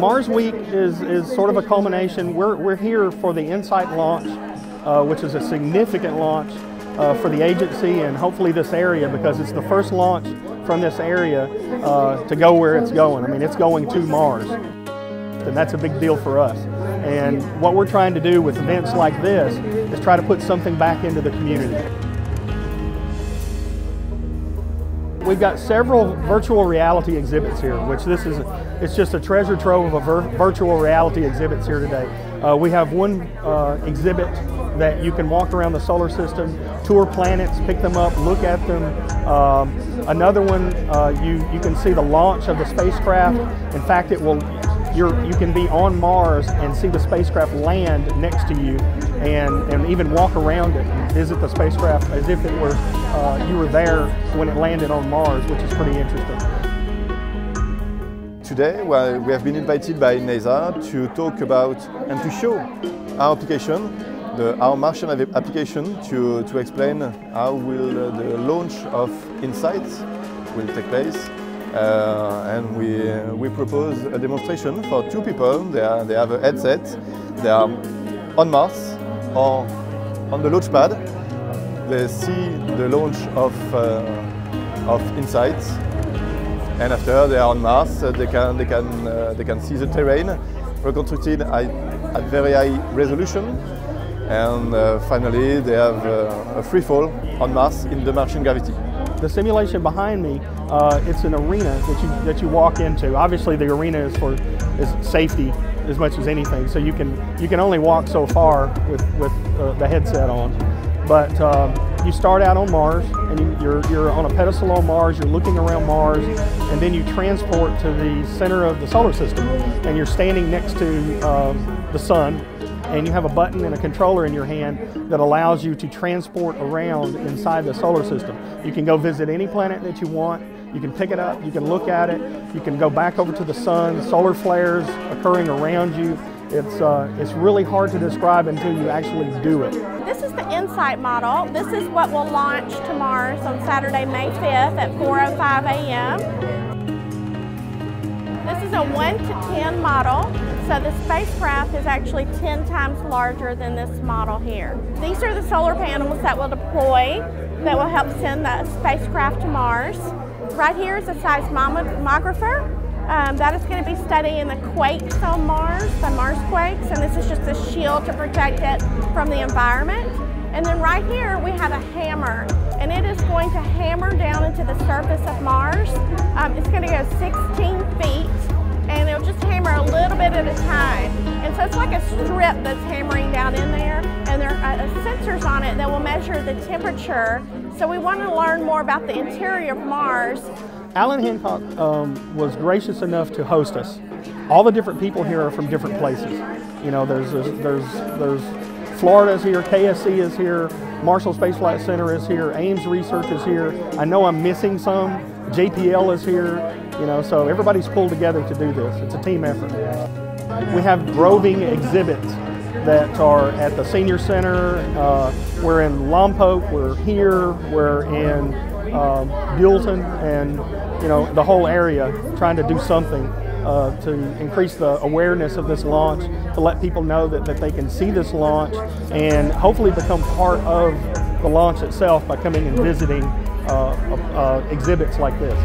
Mars Week is sort of a culmination. We're here for the InSight launch, which is a significant launch for the agency and hopefully this area, because it's the first launch from this area to go where it's going. I mean, it's going to Mars, and that's a big deal for us. And what we're trying to do with events like this is try to put something back into the community. We've got several virtual reality exhibits here, which it's just a treasure trove of virtual reality exhibits here today. We have one exhibit that you can walk around the solar system, tour planets, pick them up, look at them. Another one, you can see the launch of the spacecraft. In fact, you can be on Mars and see the spacecraft land next to you, and even walk around it and visit the spacecraft as if it were you were there when it landed on Mars, which is pretty interesting. Today, we have been invited by NASA to talk about and to show our application, our Martian application, to explain how will the launch of InSight will take place. And we propose a demonstration for two people. They have a headset. They are on Mars or on the launch pad. They see the launch of InSight, and after they are on Mars, they can see the terrain reconstructed at very high resolution. And finally, they have a free fall on Mars in the Martian gravity. The simulation behind me, it's an arena that you walk into. Obviously, the arena is safety as much as anything, so you can only walk so far with the headset on. But you start out on Mars, and you're on a pedestal on Mars. You're looking around Mars, and then you transport to the center of the solar system, and you're standing next to the sun. And you have a button and a controller in your hand that allows you to transport around inside the solar system. You can go visit any planet that you want. You can pick it up, you can look at it, you can go back over to the sun, solar flares occurring around you. It's really hard to describe until you actually do it. This is the InSight model. This is what will launch to Mars on Saturday, May 5th at 4:05 a.m. This is a 1 to 10 model, so the spacecraft is actually 10 times larger than this model here. These are the solar panels that will deploy, that will help send the spacecraft to Mars. Right here is a seismographer. That is going to be studying the quakes on Mars, the Mars quakes, and this is just a shield to protect it from the environment. And then right here we have a hammer, and it is going to hammer down into the surface of Mars. It's going to go 16 feet, and it'll just hammer a little bit at a time. And so it's like a strip that's hammering down in there, and there are sensors on it that will measure the temperature. So we want to learn more about the interior of Mars. Alan Hancock was gracious enough to host us. All the different people here are from different places. You know, there's Florida's here, KSC is here, Marshall Space Flight Center is here, Ames Research is here. I know I'm missing some. JPL is here. You know, so everybody's pulled together to do this. It's a team effort. We have roving exhibits that are at the Senior Center. We're in Lompoc, we're here, we're in Buellton, and you know, the whole area, trying to do something to increase the awareness of this launch, to let people know that they can see this launch and hopefully become part of the launch itself by coming and visiting exhibits like this.